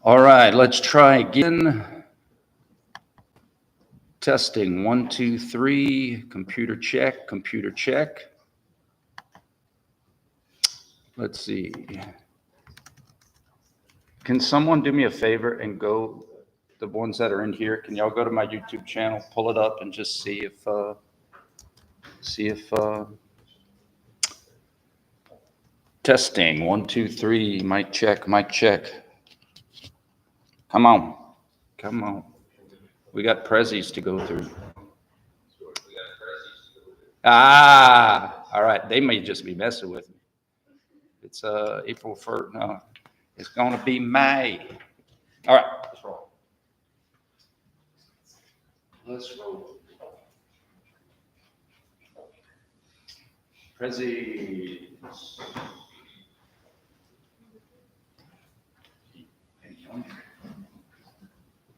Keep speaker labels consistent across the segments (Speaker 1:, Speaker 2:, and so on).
Speaker 1: All right, let's try again. Testing 1, 2, 3. Computer check, computer check. Let's see. Can someone do me a favor and go, the ones that are in here, can y'all go to my YouTube channel, pull it up, and just see if testing 1, 2, 3. Mic check, mic check. Come on, come on. We got prezzies to go through. All right. They may just be messing with me. It's April 1st. No, it's going to be May. All right, let's roll. Let's roll. Prezzies.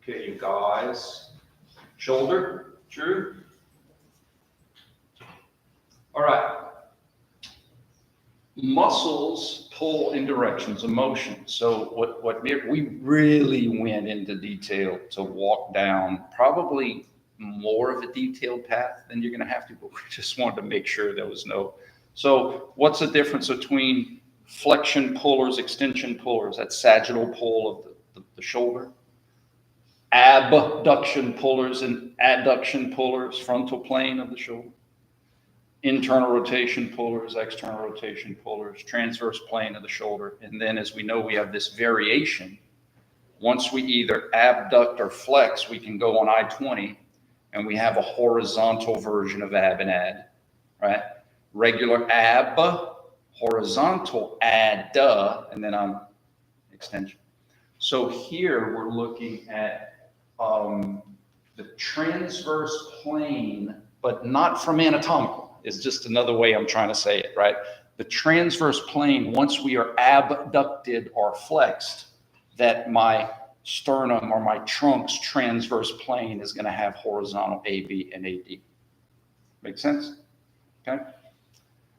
Speaker 1: Okay, you guys. Shoulder, true. All right. Muscles pull in directions of motion. So what we really went into detail to walk down probably more of a detailed path than you're going to have to, but we just wanted to make sure there was no. So what's the difference between flexion pullers, extension pullers? That's sagittal pull of the shoulder. Abduction pullers and adduction pullers, frontal plane of the shoulder. Internal rotation pullers, external rotation pullers, transverse plane of the shoulder. And then as we know, we have this variation. Once we either abduct or flex, we can go on I-20 and we have a horizontal version of ab and add, right? Regular ab, horizontal add, and then I'm extension. So here we're looking at the transverse plane, but not from anatomical. Is just another way I'm trying to say it, right? The transverse plane, once we are abducted or flexed, that my sternum or my trunk's transverse plane is going to have horizontal AB and AD. Make sense? Okay.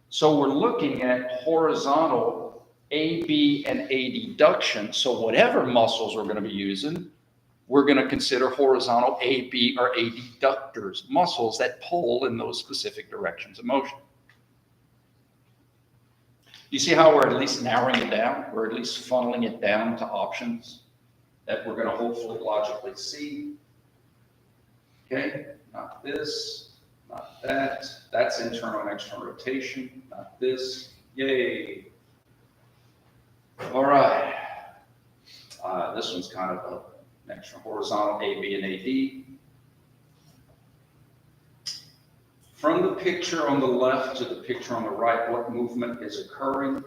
Speaker 1: So we're looking at horizontal AB and adduction. So whatever muscles we're going to be using, we're going to consider horizontal AB or adductors, muscles that pull in those specific directions of motion. You see how we're at least narrowing it down? We're at least funneling it down to options that we're going to hopefully logically see. Okay, not this, not that. That's internal and external rotation, not this. Yay. All right. This one's kind of a extra horizontal AB and AD. From the picture on the left to the picture on the right, what movement is occurring?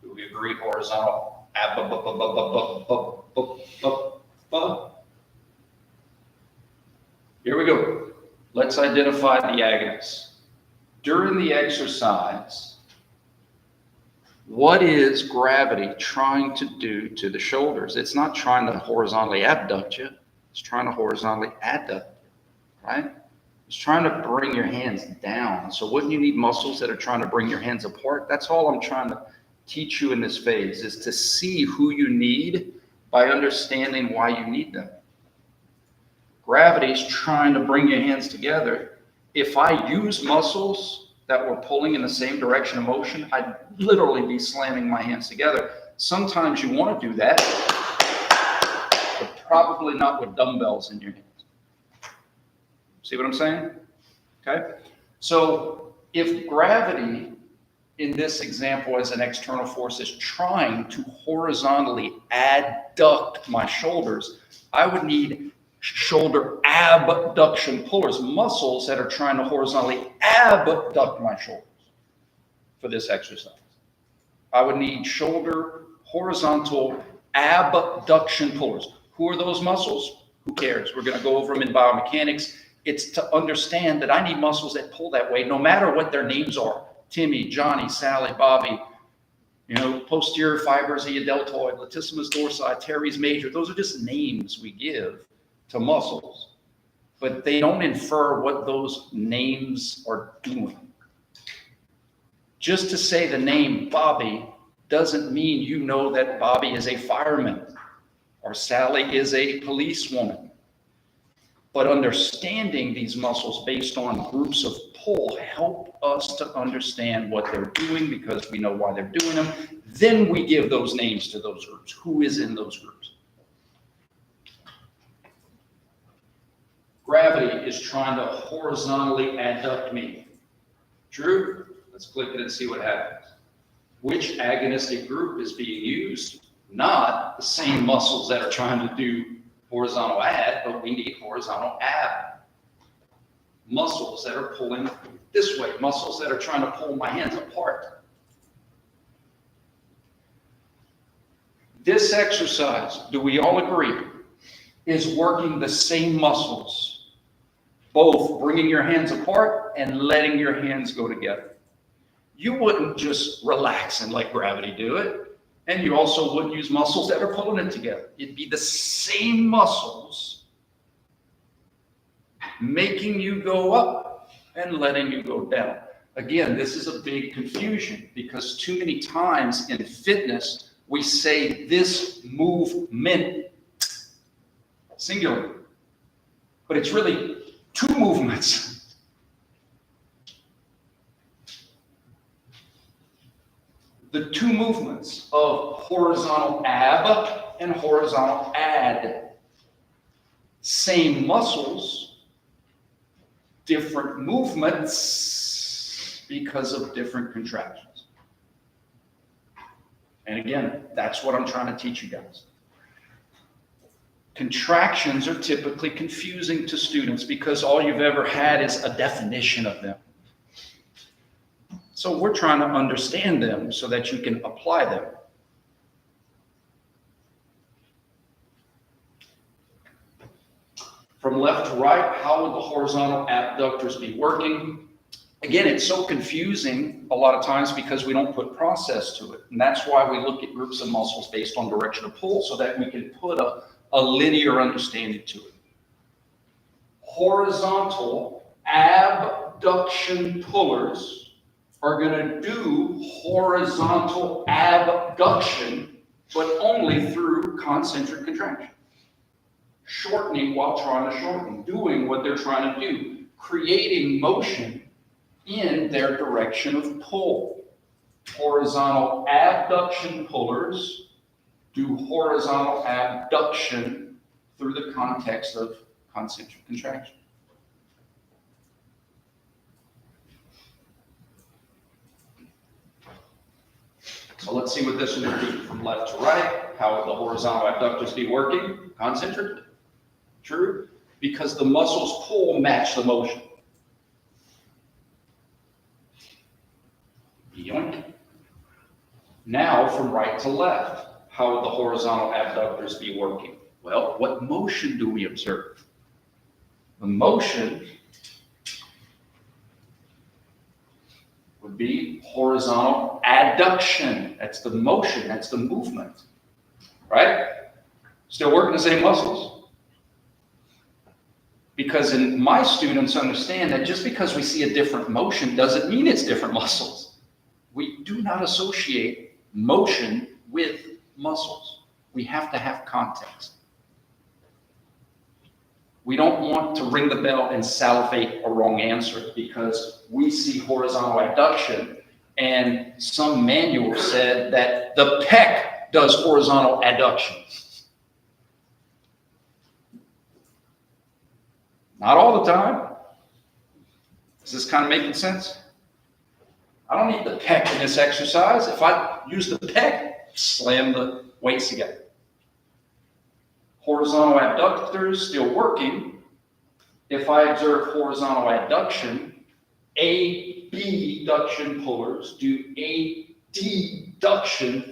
Speaker 1: Do we agree horizontal? Here we go. Let's identify the agonists. During the exercise, what is gravity trying to do to the shoulders? It's not trying to horizontally abduct you. It's trying to horizontally adduct you, right? It's trying to bring your hands down. So wouldn't you need muscles that are trying to bring your hands apart? That's all I'm trying to teach you in this phase, is to see who you need by understanding why you need them. Gravity is trying to bring your hands together. If I use muscles that were pulling in the same direction of motion, I'd literally be slamming my hands together. Sometimes you want to do that, but probably not with dumbbells in your hands. See what I'm saying? Okay. So if gravity in this example as an external force is trying to horizontally adduct my shoulders, I would need shoulder abduction pullers, muscles that are trying to horizontally abduct my shoulders for this exercise. I would need shoulder horizontal abduction pullers. Who are those muscles? Who cares? We're going to go over them in biomechanics. It's to understand that I need muscles that pull that way, no matter what their names are. Timmy, Johnny, Sally, Bobby, posterior fibers of your deltoid, latissimus dorsi, teres major. Those are just names we give to muscles, but they don't infer what those names are doing. Just to say the name Bobby doesn't mean you know that Bobby is a fireman or Sally is a policewoman. But understanding these muscles based on groups of pull help us to understand what they're doing because we know why they're doing them. Then we give those names to those groups. Who is in those groups? Gravity is trying to horizontally adduct me. True? Let's click it and see what happens. Which agonistic group is being used? Not the same muscles that are trying to do horizontal add, but we need horizontal ab. Muscles that are pulling this way, muscles that are trying to pull my hands apart. This exercise, do we all agree, is working the same muscles, both bringing your hands apart and letting your hands go together. You wouldn't just relax and let gravity do it. And you also wouldn't use muscles that are pulling it together. It'd be the same muscles making you go up and letting you go down. Again, this is a big confusion because too many times in fitness, we say this movement, singular, but it's really two movements. The two movements of horizontal ab and horizontal add. Same muscles, different movements because of different contractions. And again, that's what I'm trying to teach you guys. Contractions are typically confusing to students because all you've ever had is a definition of them. So we're trying to understand them so that you can apply them. From left to right, how would the horizontal abductors be working? Again, it's so confusing a lot of times because we don't put process to it. And that's why we look at groups of muscles based on direction of pull so that we can put a linear understanding to it. Horizontal abduction pullers are going to do horizontal abduction, but only through concentric contraction. Shortening while trying to shorten, doing what they're trying to do, creating motion in their direction of pull. Horizontal abduction pullers do horizontal abduction through the context of concentric contraction. So let's see what this one would be from left to right. How would the horizontal abductors be working? Concentrically. True? Because the muscles pull match the motion. Yoink. Now from right to left, how would the horizontal abductors be working? Well, what motion do we observe? The motion would be horizontal adduction. That's the motion, that's the movement, right? Still working the same muscles. Because my students understand that just because we see a different motion doesn't mean it's different muscles. We do not associate motion with muscles. We have to have context. We don't want to ring the bell and salivate a wrong answer because we see horizontal adduction and some manual said that the pec does horizontal adduction. Not all the time. Is this kind of making sense? I don't need the pec in this exercise. If I use the pec, slam the weights together. Horizontal abductors still working. If I observe horizontal adduction, abduction pullers do adduction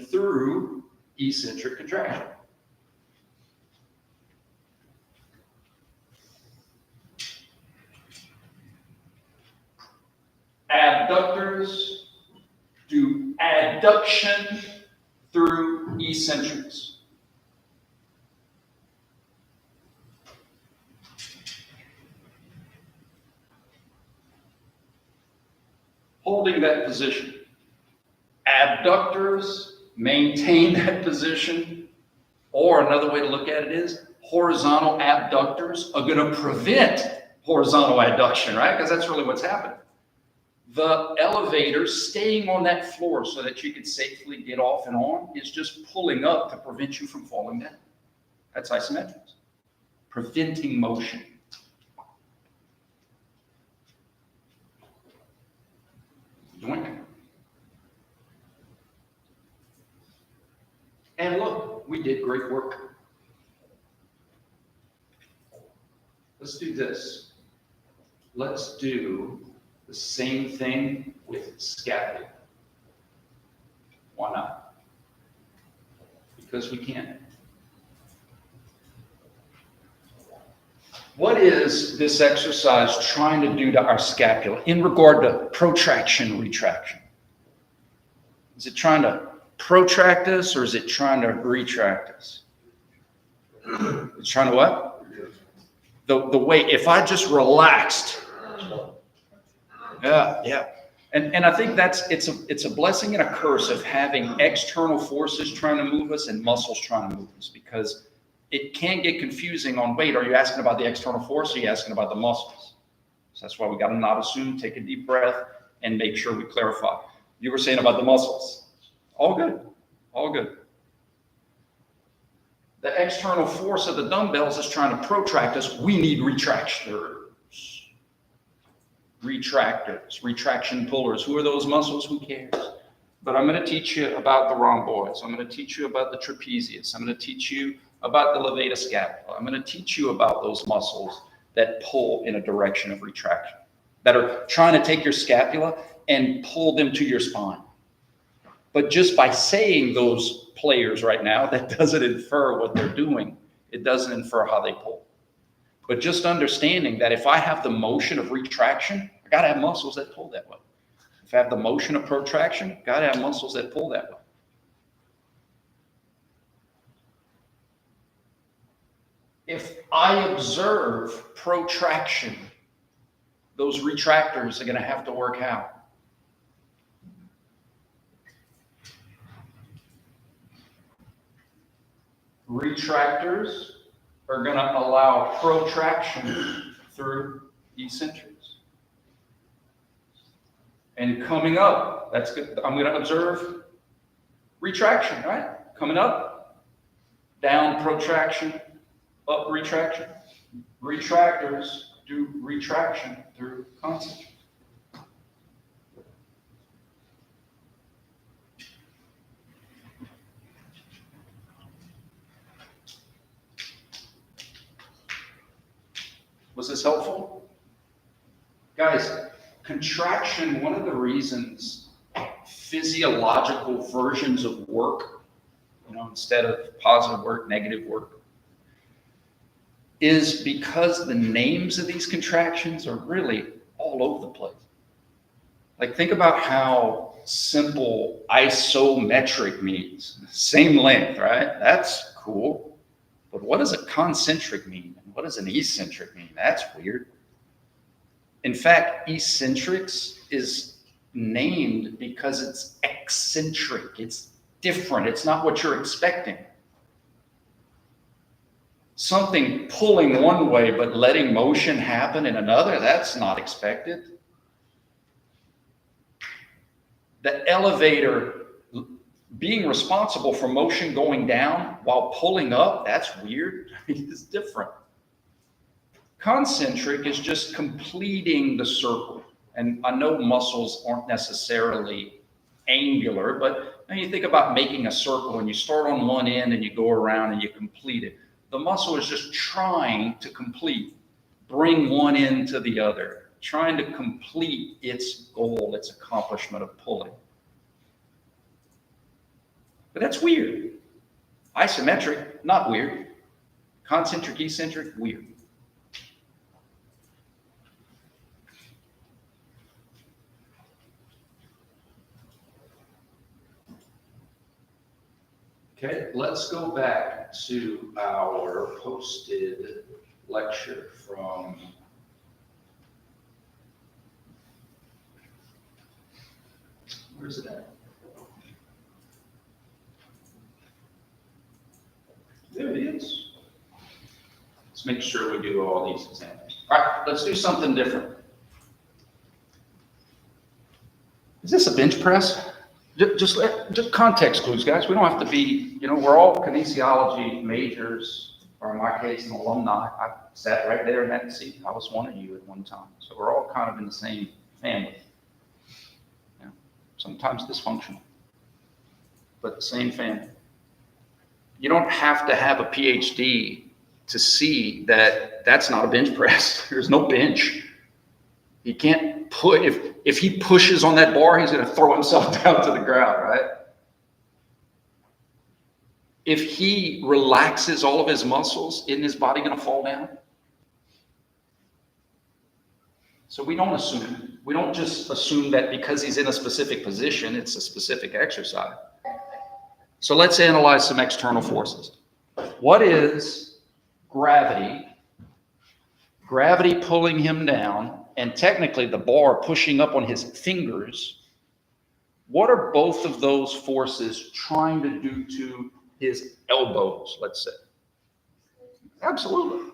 Speaker 1: through eccentric contraction. Abductors do adduction through eccentrics. Holding that position. Abductors maintain that position Or another way to look at it is horizontal abductors are going to prevent horizontal adduction, right? Because that's really what's happening. The elevator staying on that floor so that you can safely get off and on is just pulling up to prevent you from falling down. That's isometrics. Preventing motion. Doink. And look, we did great work. Let's do this. Let's do the same thing with scapula. Why not? Because we can. What is this exercise trying to do to our scapula in regard to protraction, retraction? Is it trying to protract us or is it trying to retract us? It's trying to what? The weight. If I just relaxed. Yeah. And I think it's a blessing and a curse of having external forces trying to move us and muscles trying to move us, because it can get confusing on, wait, are you asking about the external force or are you asking about the muscles? So that's why we got to not assume, take a deep breath, and make sure we clarify. You were saying about the muscles. All good. All good. The external force of the dumbbells is trying to protract us. We need retractors. Retraction pullers. Who are those muscles? Who cares? But I'm going to teach you about the rhomboids. I'm going to teach you about the trapezius. I'm going to teach you about the levator scapula. I'm going to teach you about those muscles that pull in a direction of retraction, that are trying to take your scapula and pull them to your spine. But just by saying those players right now, that doesn't infer what they're doing. It doesn't infer how they pull. But just understanding that if I have the motion of retraction, I got to have muscles that pull that way. If I have the motion of protraction, got to have muscles that pull that way. If I observe protraction, those retractors are going to have to work how? Retractors are going to allow protraction through eccentrics. And coming up, that's good. I'm going to observe retraction, right? Coming up, down protraction, up retraction. Retractors do retraction through concentrics. Was this helpful? Guys, contraction, one of the reasons physiological versions of work, instead of positive work, negative work, is because the names of these contractions are really all over the place. Like, think about how simple isometric means. Same length, right? That's cool. But what does a concentric mean? And what does an eccentric mean? That's weird. In fact, eccentrics is named because it's eccentric. It's different. It's not what you're expecting. Something pulling one way but letting motion happen in another, that's not expected. The elevator being responsible for motion going down while pulling up, that's weird. It's different. Concentric is just completing the circle. And I know muscles aren't necessarily angular, but when you think about making a circle, when you start on one end and you go around and you complete it, the muscle is just trying to complete, bring one end to the other, trying to complete its goal, its accomplishment of pulling. But that's weird. Isometric, not weird. Concentric, eccentric, weird. Okay, let's go back to our posted lecture from where's it at? Let's make sure we do all these examples. All right, let's do something different. Is this a bench press? Just context clues, guys. We don't have to be, we're all kinesiology majors, or in my case, an alumni. I sat right there in that seat. I was one of you at one time. So we're all kind of in the same family. Yeah. Sometimes dysfunctional, but the same family. You don't have to have a PhD to see that that's not a bench press. There's no bench. He can't put, if he pushes on that bar, he's going to throw himself down to the ground, right? If he relaxes all of his muscles, isn't his body going to fall down? So we don't assume. We don't just assume that because he's in a specific position, it's a specific exercise. So let's analyze some external forces. What is gravity? Gravity pulling him down, and technically the bar pushing up on his fingers. What are both of those forces trying to do to his elbows, let's say? Absolutely.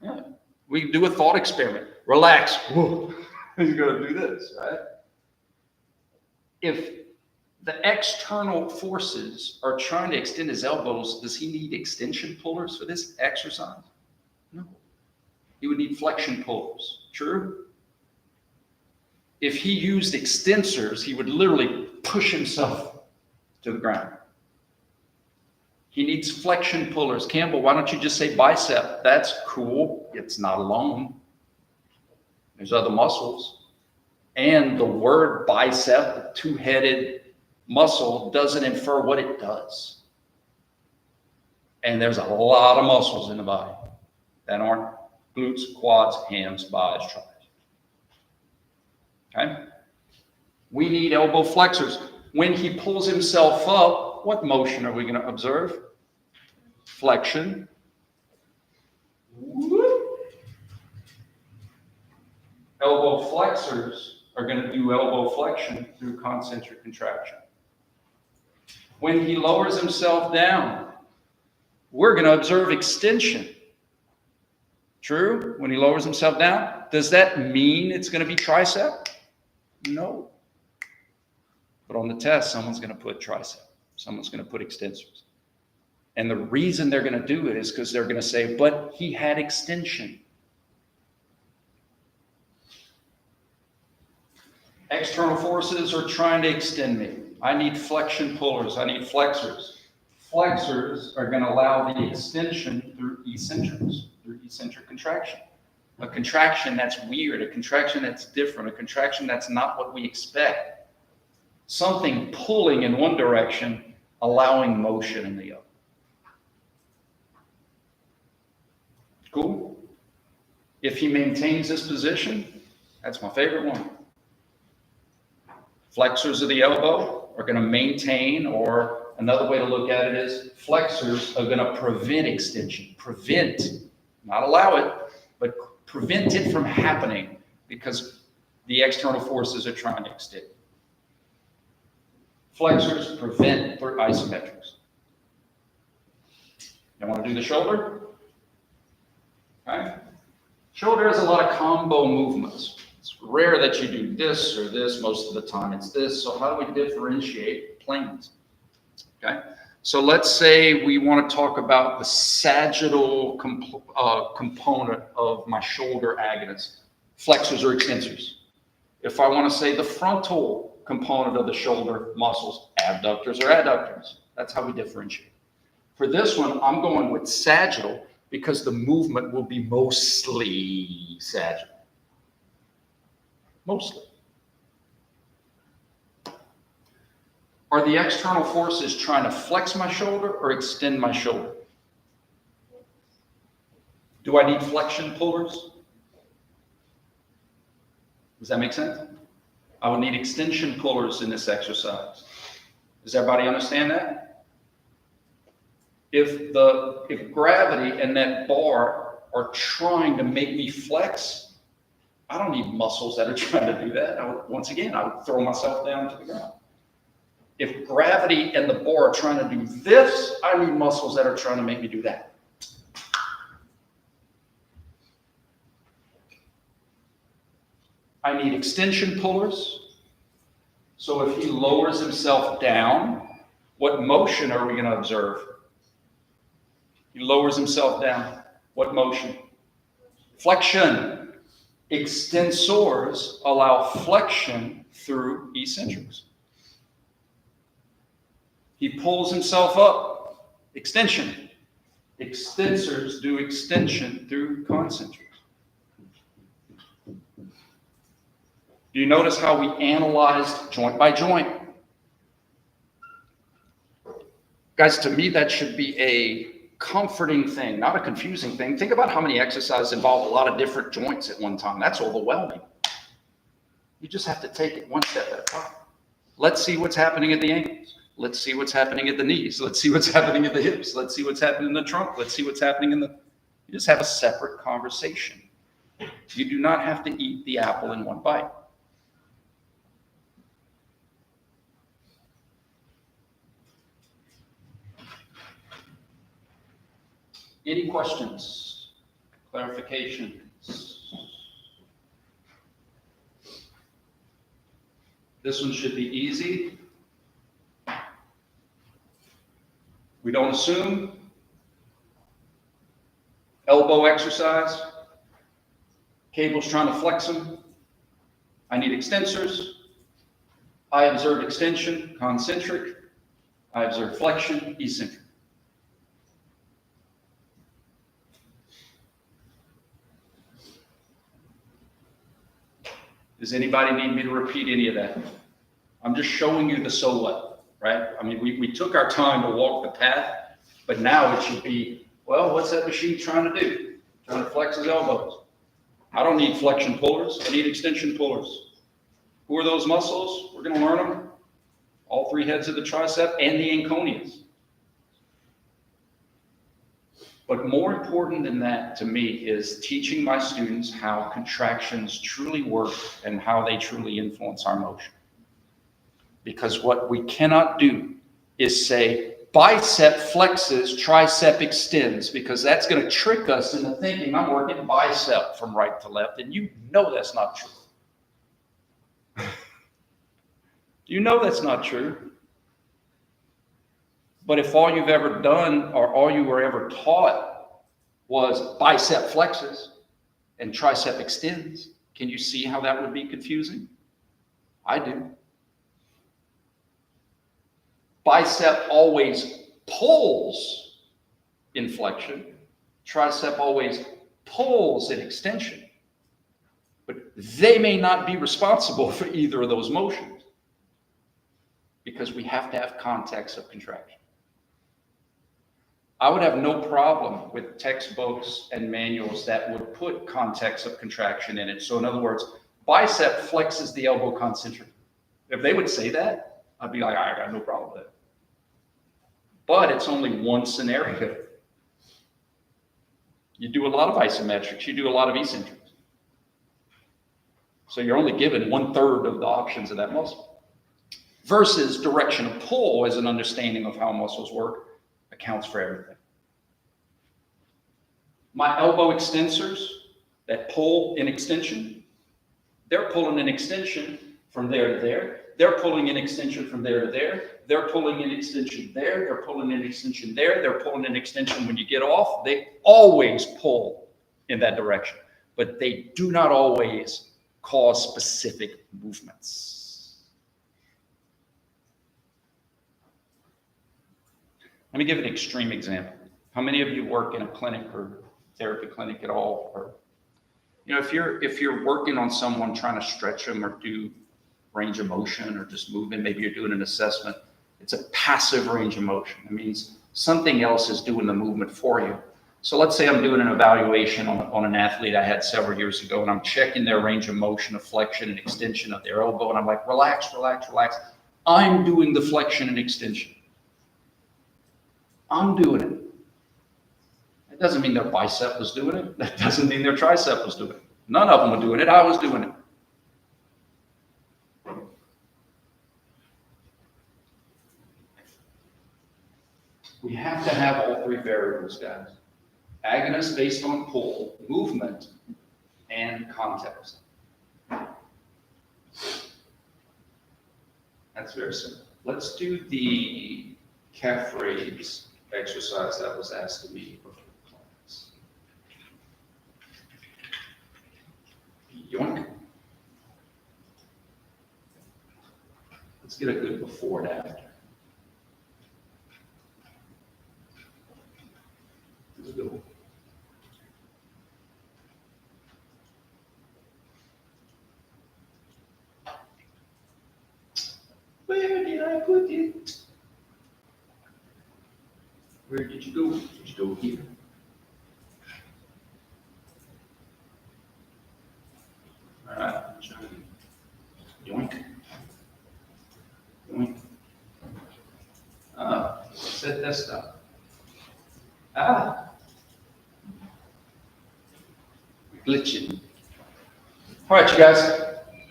Speaker 1: Yeah. We do a thought experiment. Relax. Whoa. He's going to do this, right? If the external forces are trying to extend his elbows, does he need extension pullers for this exercise? No. He would need flexion pullers. True? If he used extensors, he would literally push himself to the ground. He needs flexion pullers. Campbell, why don't you just say bicep? That's cool. It's not alone. There's other muscles. And the word bicep, the two-headed muscle, doesn't infer what it does. And there's a lot of muscles in the body that aren't glutes, quads, hams, bis, triceps. Okay? We need elbow flexors. When he pulls himself up, what motion are we going to observe? Flexion. Elbow flexors are going to do elbow flexion through concentric contraction. When he lowers himself down, we're going to observe extension. True? When he lowers himself down, does that mean it's going to be tricep? No. But on the test, someone's going to put tricep. Someone's going to put extensors. And the reason they're going to do it is because they're going to say, but he had extension. External forces are trying to extend me. I need flexion pullers. I need flexors. Flexors are going to allow the extension through eccentrics, through eccentric contraction. A contraction that's weird, a contraction that's different, a contraction that's not what we expect. Something pulling in one direction, allowing motion in the other. Cool? If he maintains this position, that's my favorite one. Flexors of the elbow are going to maintain, or another way to look at it is flexors are going to prevent extension. Prevent, not allow it, but prevent it from happening because the external forces are trying to extend. Flexors prevent through isometrics. You want to do the shoulder? All right. Shoulder has a lot of combo movements. It's rare that you do this or this. Most of the time it's this. So how do we differentiate planes? Okay. So let's say we want to talk about the sagittal component of my shoulder agonist, flexors or extensors. If I want to say the frontal component of the shoulder muscles, abductors or adductors, that's how we differentiate. For this one, I'm going with sagittal because the movement will be mostly sagittal. Mostly. Are the external forces trying to flex my shoulder or extend my shoulder? Do I need flexion pullers? Does that make sense? I would need extension pullers in this exercise. Does everybody understand that? If gravity and that bar are trying to make me flex, I don't need muscles that are trying to do that. Once again, I would throw myself down to the ground. If gravity and the bar are trying to do this, I need muscles that are trying to make me do that. I need extension pullers. So if he lowers himself down, what motion are we going to observe? He lowers himself down. What motion? Flexion. Extensors allow flexion through eccentrics. He pulls himself up. Extension. Extensors do extension through concentrics. Do you notice how we analyzed joint by joint? Guys, to me, that should be a comforting thing, not a confusing thing. Think about how many exercises involve a lot of different joints at one time. That's overwhelming. You just have to take it one step at a time. Let's see what's happening at the ankles. Let's see what's happening at the knees. Let's see what's happening at the hips. Let's see what's happening in the trunk. Let's see what's happening in the... You just have a separate conversation. You do not have to eat the apple in one bite. Any questions, clarifications? This one should be easy. We don't assume. Elbow exercise. Cable's trying to flex them. I need extensors. I observe extension, concentric. I observe flexion, eccentric. Does anybody need me to repeat any of that? I'm just showing you the so what, right? I mean, we took our time to walk the path, but now it should be, well, what's that machine trying to do? Trying to flex his elbows. I don't need flexion pullers. I need extension pullers. Who are those muscles? We're going to learn them. All three heads of the tricep and the anconeus. But more important than that to me is teaching my students how contractions truly work and how they truly influence our motion. Because what we cannot do is say bicep flexes, tricep extends, because that's going to trick us into thinking I'm working bicep from right to left, and you know that's not true. You know that's not true. But if all you've ever done or all you were ever taught was bicep flexes and tricep extends, can you see how that would be confusing? I do. Bicep always pulls in flexion. Tricep always pulls in extension. But they may not be responsible for either of those motions because we have to have context of contraction. I would have no problem with textbooks and manuals that would put context of contraction in it. So in other words, bicep flexes the elbow concentric. If they would say that, I'd be like, I got no problem with it. But it's only one scenario. You do a lot of isometrics, you do a lot of eccentrics. So you're only given 1/3 of the options of that muscle. Versus direction of pull as an understanding of how muscles work accounts for everything. My elbow extensors that pull in extension, they're pulling an extension from there to there. They're pulling an extension from there to there. They're pulling an extension there. They're pulling an extension there. They're pulling an extension when you get off. They always pull in that direction, but they do not always cause specific movements. Let me give an extreme example. How many of you work in a clinic or therapy clinic at all? Or, you know, if you're working on someone trying to stretch them or do range of motion or just movement, maybe you're doing an assessment, it's a passive range of motion. It means something else is doing the movement for you. So let's say I'm doing an evaluation on an athlete I had several years ago, and I'm checking their range of motion of flexion and extension of their elbow, and I'm like, relax, relax, relax. I'm doing the flexion and extension. I'm doing it. That doesn't mean their bicep was doing it. That doesn't mean their tricep was doing it. None of them were doing it. I was doing it. We have to have all three variables, guys. Agonist based on pull, movement, and context. That's very simple. Let's do the calf raise exercise that was asked of me before class. Yoink. Let's get a good before and after. Let's go. Where did I put it? Where did you go? Did you go here? All right, yoink. Yoink. Set this up. Glitching. All right, you guys.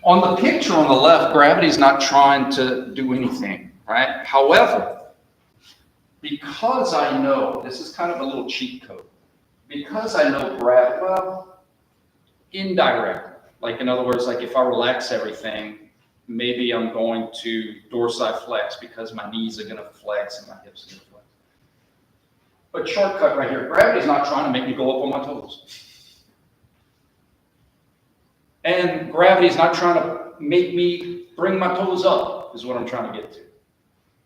Speaker 1: On the picture on the left, gravity's not trying to do anything, right? However, because I know, this is kind of a little cheat code, because I know gravity, well, indirectly, like in other words, like if I relax everything, maybe I'm going to dorsiflex because my knees are gonna flex and my hips are gonna flex. But shortcut right here, gravity's not trying to make me go up on my toes. And gravity's not trying to make me bring my toes up, is what I'm trying to get to.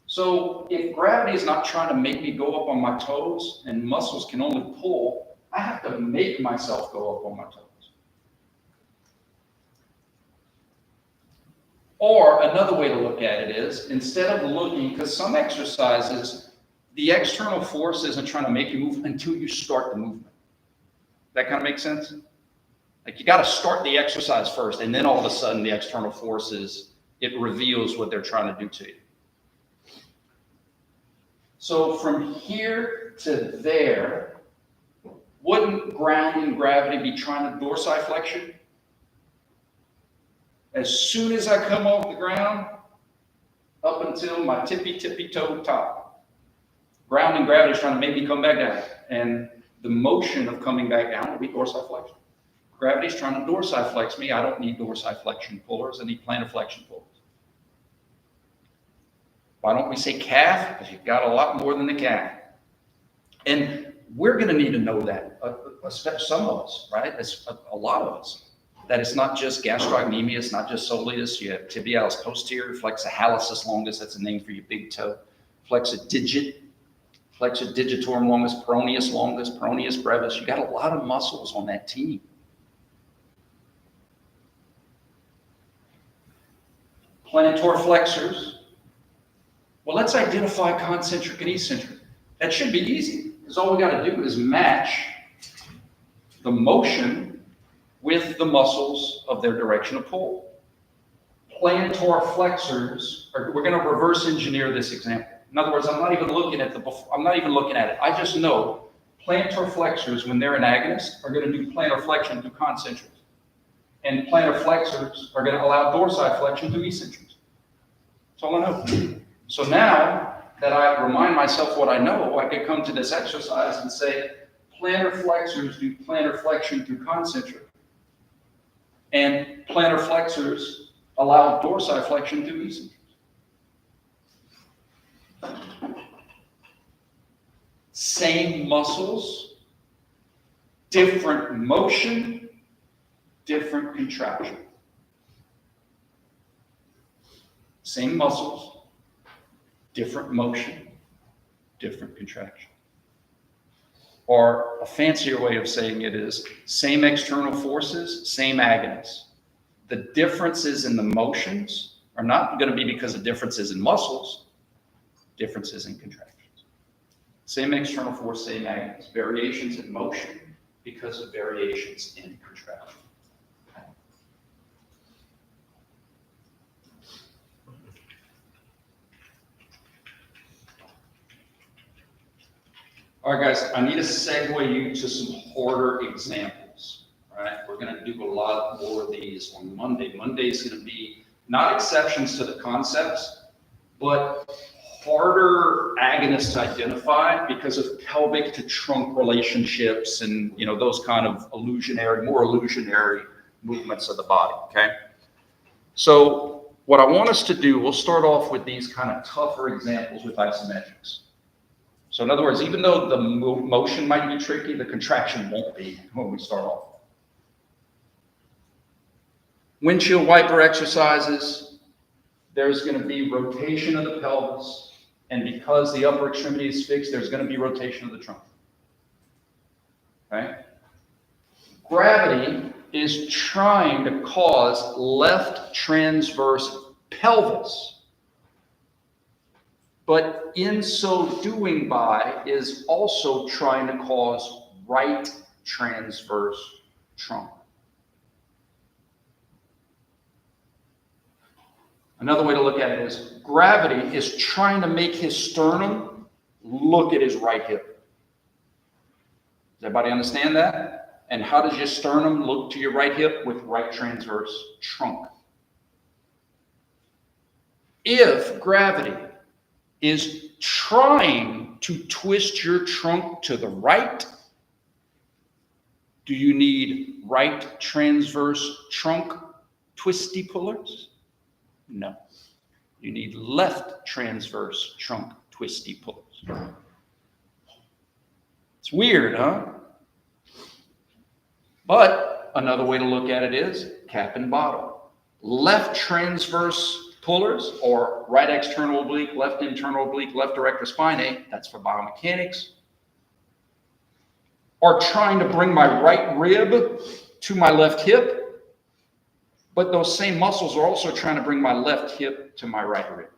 Speaker 1: So if gravity is not trying to make me go up on my toes and muscles can only pull, I have to make myself go up on my toes. Or another way to look at it is, instead of looking, because some exercises, the external force isn't trying to make you move until you start the movement. That kind of makes sense? Like you got to start the exercise first, and then all of a sudden the external forces, it reveals what they're trying to do to you. So from here to there, wouldn't grounding gravity be trying to dorsiflexion? As soon as I come off the ground, up until my tippy toe top, grounding gravity is trying to make me come back down. And the motion of coming back down will be dorsiflexion. Gravity's trying to dorsiflex me. I don't need dorsiflexion pullers. I need plantar flexion pullers. Why don't we say calf? Because you've got a lot more than the calf. And we're going to need to know that, some of us, right? It's a lot of us. That it's not just gastrocnemius, it's not just soleus. You have tibialis posterior, flexor hallucis longus, that's a name for your big toe. Flexor digitorum longus, peroneus brevis. You got a lot of muscles on that team. Plantar flexors. Well, let's identify concentric and eccentric. That should be easy, because all we got to do is match the motion with the muscles of their direction of pull. Plantar flexors, we're going to reverse engineer this example. In other words, I'm not even looking at it. I just know plantar flexors, when they're an agonist, are going to do plantar flexion through concentrics. And plantar flexors are going to allow dorsiflexion through eccentrics. That's all I know. So now that I remind myself what I know, I can come to this exercise and say, plantar flexors do plantar flexion through concentric. And plantar flexors allow dorsiflexion through eccentrics. Same muscles, different motion, different contraction. Same muscles, different motion, different contraction. Or a fancier way of saying it is same external forces, same agonists. The differences in the motions are not going to be because of differences in muscles, differences in contractions. Same external force, same agonists. Variations in motion because of variations in contraction. All right, guys, I need to segue you to some harder examples. All right, we're going to do a lot more of these on Monday. Monday is going to be not exceptions to the concepts, but harder agonists to identify because of pelvic to trunk relationships and those kind of more illusionary movements of the body. Okay. So what I want us to do, we'll start off with these kind of tougher examples with isometrics. So in other words, even though the motion might be tricky, the contraction won't be when we start off. Windshield wiper exercises, there's going to be rotation of the pelvis, and because the upper extremity is fixed, there's going to be rotation of the trunk. Okay? Gravity is trying to cause left transverse pelvis, but in so doing is also trying to cause right transverse trunk. Another way to look at it is gravity is trying to make his sternum look at his right hip. Does everybody understand that? And how does your sternum look to your right hip? With right transverse trunk. If gravity is trying to twist your trunk to the right, do you need right transverse trunk twisty pullers? No. You need left transverse trunk twisty pullers. It's weird, huh? But another way to look at it is cap and bottle. Left transverse pullers, or right external oblique, left internal oblique, left erector spinae, that's for biomechanics, are trying to bring my right rib to my left hip, but those same muscles are also trying to bring my left hip to my right rib.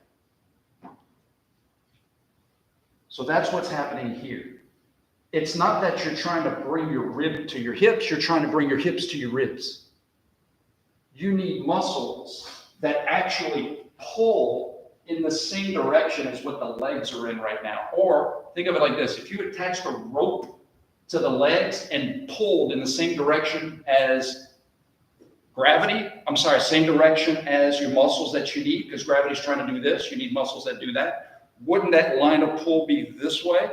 Speaker 1: So that's what's happening here. It's not that you're trying to bring your rib to your hips, you're trying to bring your hips to your ribs. You need muscles that actually pull in the same direction as what the legs are in right now. Or think of it like this: if you attached a rope to the legs and pulled in the same direction as same direction as your muscles that you need, because gravity's trying to do this, you need muscles that do that. Wouldn't that line of pull be this way?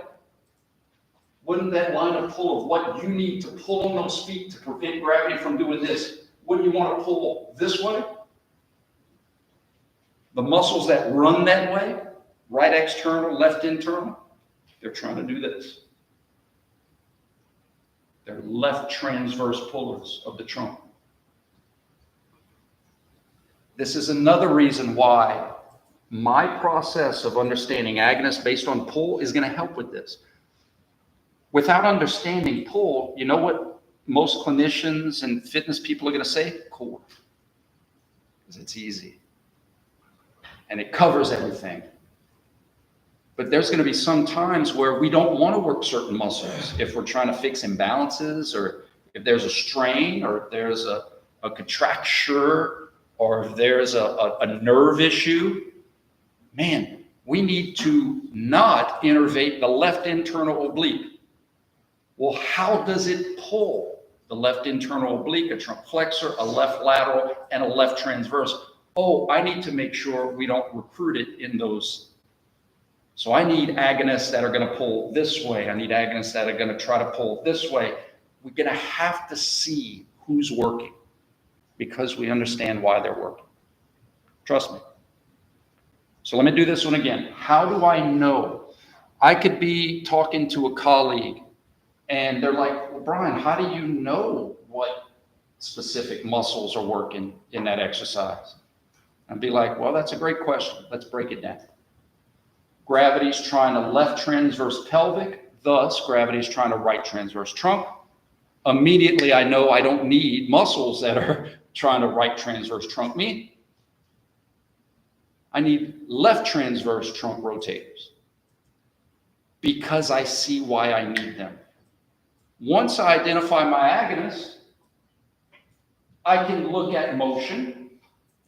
Speaker 1: Wouldn't that line of pull of what you need to pull on those feet to prevent gravity from doing this, wouldn't you want to pull this way? The muscles that run that way, right external, left internal, they're trying to do this. They're left transverse pullers of the trunk. This is another reason why my process of understanding agonist based on pull is going to help with this. Without understanding pull, you know what most clinicians and fitness people are going to say? Core. Because it's easy. And it covers everything. But there's going to be some times where we don't want to work certain muscles. If we're trying to fix imbalances, or if there's a strain, or if there's a contracture, or if there's a nerve issue, man, we need to not innervate the left internal oblique. Well, how does it pull? The left internal oblique, a trunk flexor, a left lateral, and a left transverse. Oh, I need to make sure we don't recruit it in those. So I need agonists that are going to pull this way. I need agonists that are going to try to pull this way. We're going to have to see who's working, because we understand why they're working. Trust me. So let me do this one again. How do I know? I could be talking to a colleague and they're like, well, Brian, how do you know what specific muscles are working in that exercise? I'd be like, well, that's a great question. Let's break it down. Gravity's trying to left transverse pelvic, thus gravity's trying to right transverse trunk. Immediately I know I don't need muscles that are trying to right transverse trunk me. I need left transverse trunk rotators, because I see why I need them. Once I identify my agonist, I can look at motion.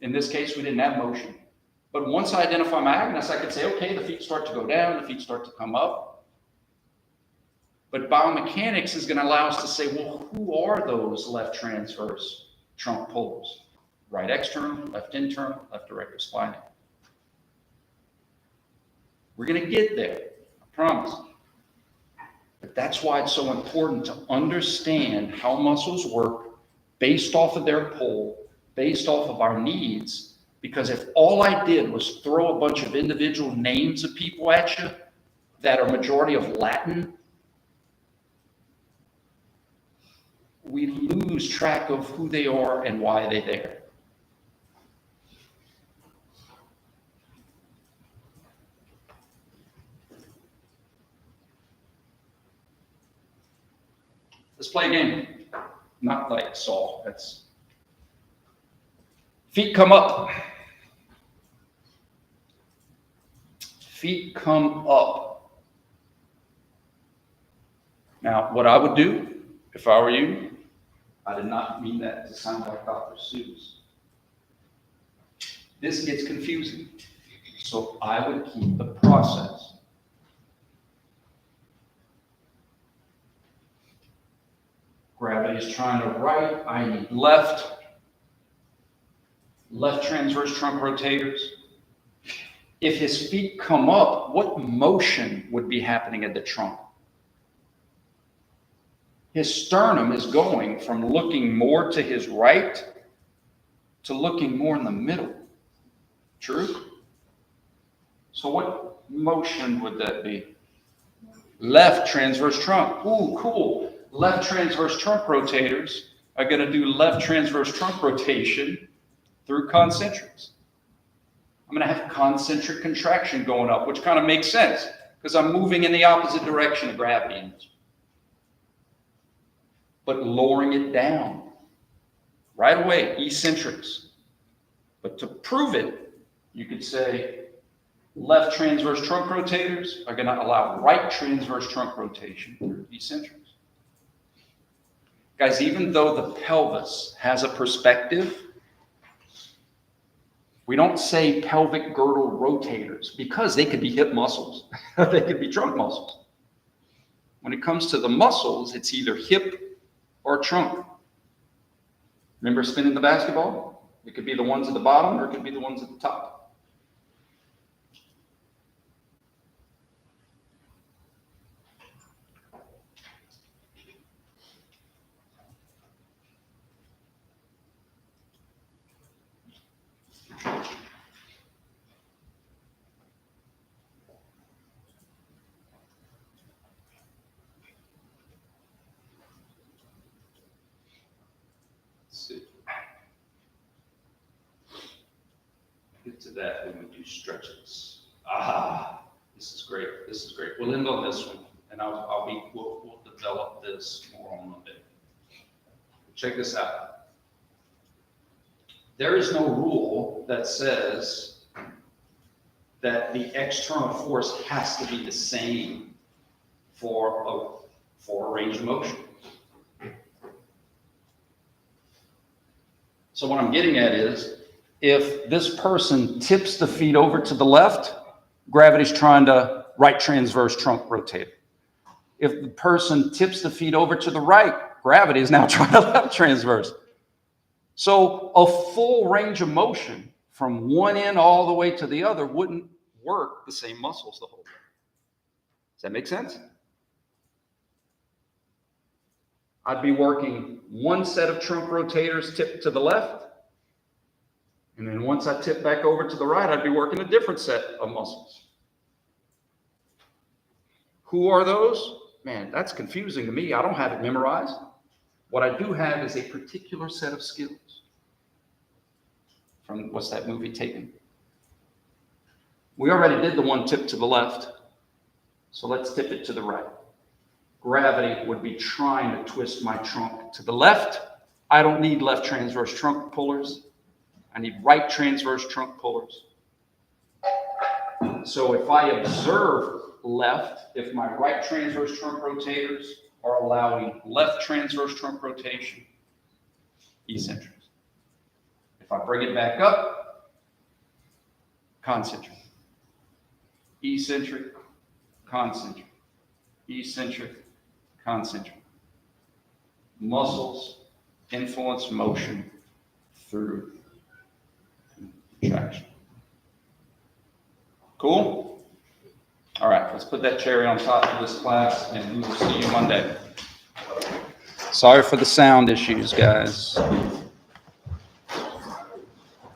Speaker 1: In this case, we didn't have motion. But once I identify my agonist, I can say, okay, the feet start to go down, the feet start to come up. But biomechanics is going to allow us to say, well, who are those left transverse trunk pullers? Right external, left internal, left erector spinae. We're going to get there, I promise. But that's why it's so important to understand how muscles work based off of their pull, based off of our needs, Because if all I did was throw a bunch of individual names of people at you that are majority of Latin, we lose track of who they are and why they're there. Let's play a game. Not like Saul. That's feet come up. Feet come up. Now, what I would do if I were you, I did not mean that to sound like Dr. Seuss. This gets confusing. So I would keep the process. Gravity is trying to right, I need left. Left transverse trunk rotators. If his feet come up, what motion would be happening at the trunk? His sternum is going from looking more to his right to looking more in the middle. True? So what motion would that be? Left transverse trunk. Ooh, cool. Left transverse trunk rotators are going to do left transverse trunk rotation through concentrics. I'm going to have concentric contraction going up, which kind of makes sense because I'm moving in the opposite direction of gravity. But lowering it down right away, eccentrics. But to prove it, you could say left transverse trunk rotators are going to allow right transverse trunk rotation through eccentrics. Guys, even though the pelvis has a perspective, we don't say pelvic girdle rotators because they could be hip muscles. They could be trunk muscles. When it comes to the muscles, it's either hip or trunk. Remember spinning the basketball? It could be the ones at the bottom or it could be the ones at the top. Get to that when we do stretches. This is great. This is great. We'll end on this one, and we'll develop this more on Monday. Check this out. There is no rule that says that the external force has to be the same for a range of motion. So what I'm getting at is, if this person tips the feet over to the left, gravity's trying to right transverse trunk rotate. If the person tips the feet over to the right, gravity is now trying to left transverse. So a full range of motion from one end all the way to the other wouldn't work the same muscles the whole time. Does that make sense? I'd be working one set of trunk rotators tipped to the left, and then once I tip back over to the right, I'd be working a different set of muscles. Who are those? Man, that's confusing to me. I don't have it memorized. What I do have is a particular set of skills. From, what's that movie Taken? We already did the one tip to the left, so let's tip it to the right. Gravity would be trying to twist my trunk to the left. I don't need left transverse trunk pullers. I need right transverse trunk pullers. So if I observe left, if my right transverse trunk rotators are allowing left transverse trunk rotation, eccentric. If I bring it back up, concentric. Eccentric, concentric. Eccentric, concentric. Muscles influence motion through contraction. Cool? All right, let's put that cherry on top of this class, and we will see you Monday. Sorry for the sound issues, guys.